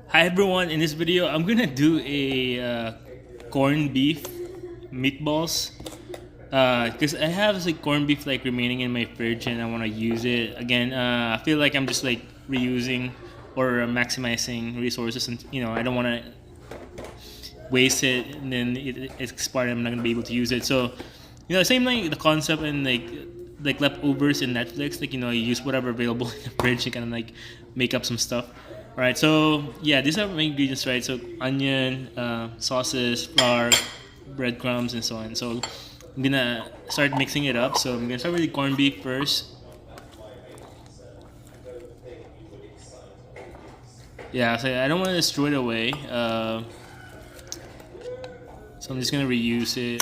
Hi everyone, in this video I'm gonna do a corned beef meatballs because I have like corned beef like remaining in my fridge and I want to use it again. I feel like I'm just like reusing or maximizing resources, and I don't want to waste it and then it's expired. I'm not gonna be able to use it. So same like the concept and like leftovers in Netflix. Like you use whatever available in the fridge. You kind of like make up some stuff. All right. So yeah, these are my ingredients, right? So onion, sauces, flour, breadcrumbs, and so on. So I'm gonna start mixing it up. So I'm gonna start with the corned beef first. Yeah, so I don't want to destroy it away. So I'm just gonna reuse it.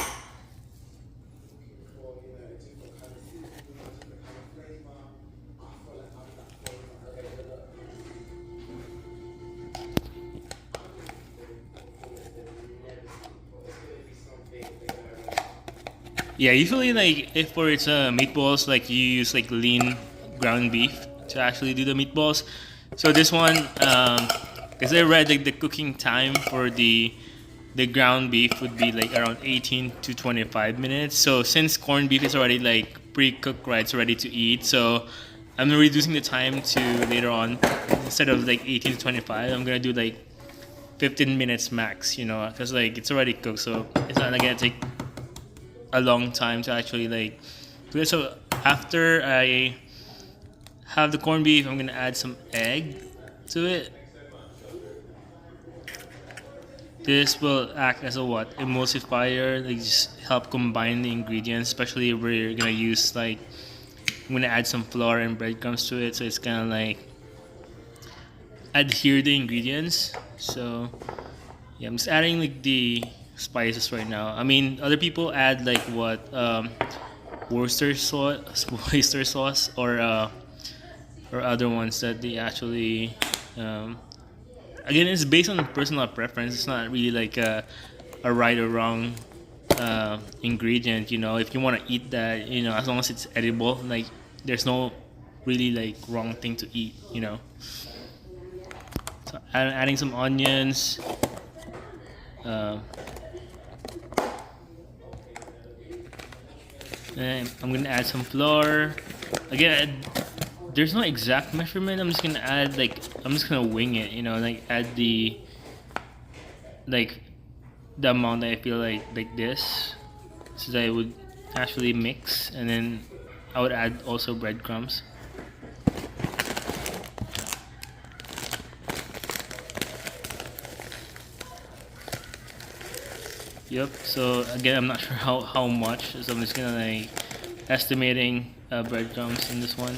Yeah, usually like if for it's meatballs, like you use like lean ground beef to actually do the meatballs. So this one, because I read like the cooking time for the ground beef would be like around 18 to 25 minutes. So since corned beef is already like pre-cooked, right, it's ready to eat. So I'm reducing the time to later on. Instead of like 18 to 25, I'm gonna do like 15 minutes max. Because like it's already cooked, so it's not like gonna take a long time to actually like do it. So after I have the corned beef, I'm gonna add some egg to it. This will act as a what emulsifier, like just help combine the ingredients, especially where you're gonna use like I'm gonna add some flour and breadcrumbs to it, so it's gonna like adhere the ingredients. So yeah, I'm just adding like the spices right now. I mean, other people add like what Worcester sauce, Worcester sauce, or other ones that they actually. Um, Again, it's based on personal preference. It's not really like a right or wrong ingredient. If you want to eat that, as long as it's edible, like there's no really like wrong thing to eat. So adding some onions. Uh, and I'm gonna add some flour. Again, there's no exact measurement. I'm just gonna wing it. Like add like the amount that I feel like this, so that I would actually mix, and then I would add also breadcrumbs. Yep. So again, I'm not sure how much, so I'm just gonna like estimating breadcrumbs in this one.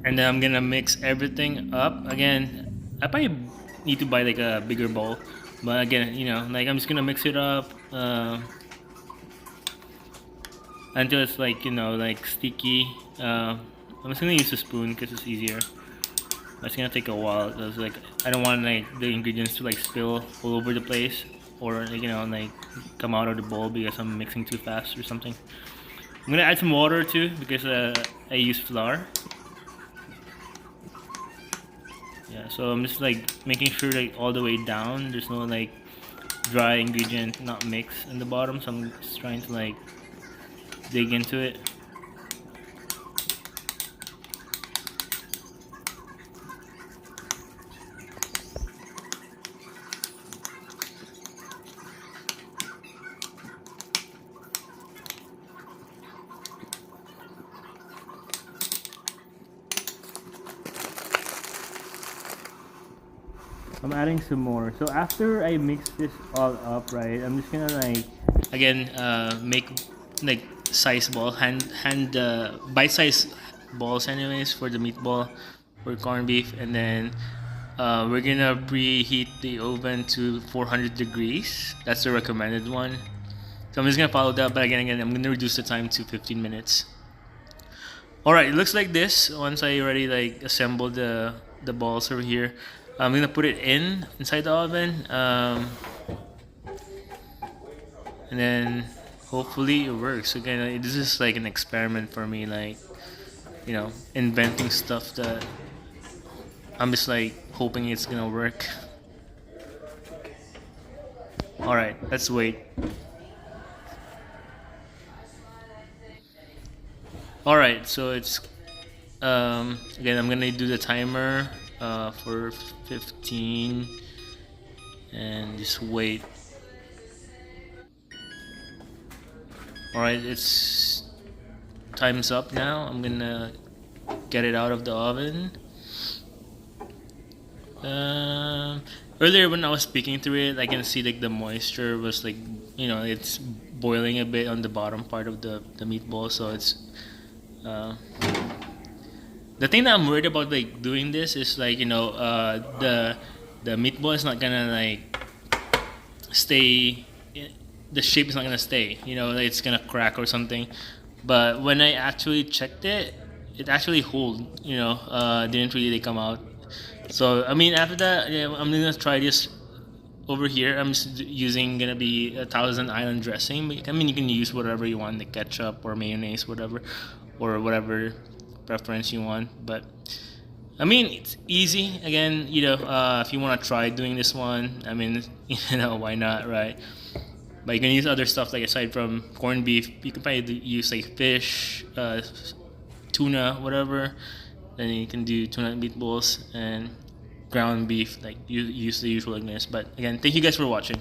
And then I'm gonna mix everything up. Again, I probably need to buy like a bigger bowl, but again, like I'm just gonna mix it up until it's like like sticky. I'm just gonna use a spoon because it's easier. It's gonna take a while because like I don't want like the ingredients to like spill all over the place, or like, like come out of the bowl because I'm mixing too fast or something. I'm gonna add some water too because I use flour. Yeah, so I'm just like making sure like all the way down there's no like dry ingredient not mixed in the bottom, so I'm just trying to like dig into it. I'm adding some more. So after I mix this all up, right, I'm just gonna like again make like size ball hand bite size balls anyways for the meatball for corned beef, and then we're gonna preheat the oven to 400 degrees. That's the recommended one. So I'm just gonna follow that, but again, I'm gonna reduce the time to 15 minutes. All right, it looks like this. Once I already like assembled the balls over here, I'm gonna put it inside the oven, and then hopefully it works. Again, this is like an experiment for me, like, inventing stuff that I'm just like hoping it's gonna work. All right, let's wait. All right, so it's again, I'm gonna do the timer for 15 and just wait. All right, it's time's up now. I'm gonna get it out of the oven. Earlier when I was speaking through it, I can see like the moisture was like, it's boiling a bit on the bottom part of the meatball. So it's the thing that I'm worried about like doing this is like, the meatball is not gonna like stay. The shape is not gonna stay. It's gonna crack or something. But when I actually checked it, it actually hold. Didn't really come out. So I mean, after that, yeah, I'm gonna try this over here. I'm just using gonna be a Thousand Island dressing. But, I mean, you can use whatever you want, the ketchup or mayonnaise, whatever, or whatever preference you want. But I mean, it's easy. Again, if you want to try doing this one, I mean, why not, right? But you can use other stuff like aside from corned beef, you can probably use like fish, tuna, whatever. Then you can do tuna meatballs and ground beef, like you use the usual ingredients. But again, thank you guys for watching.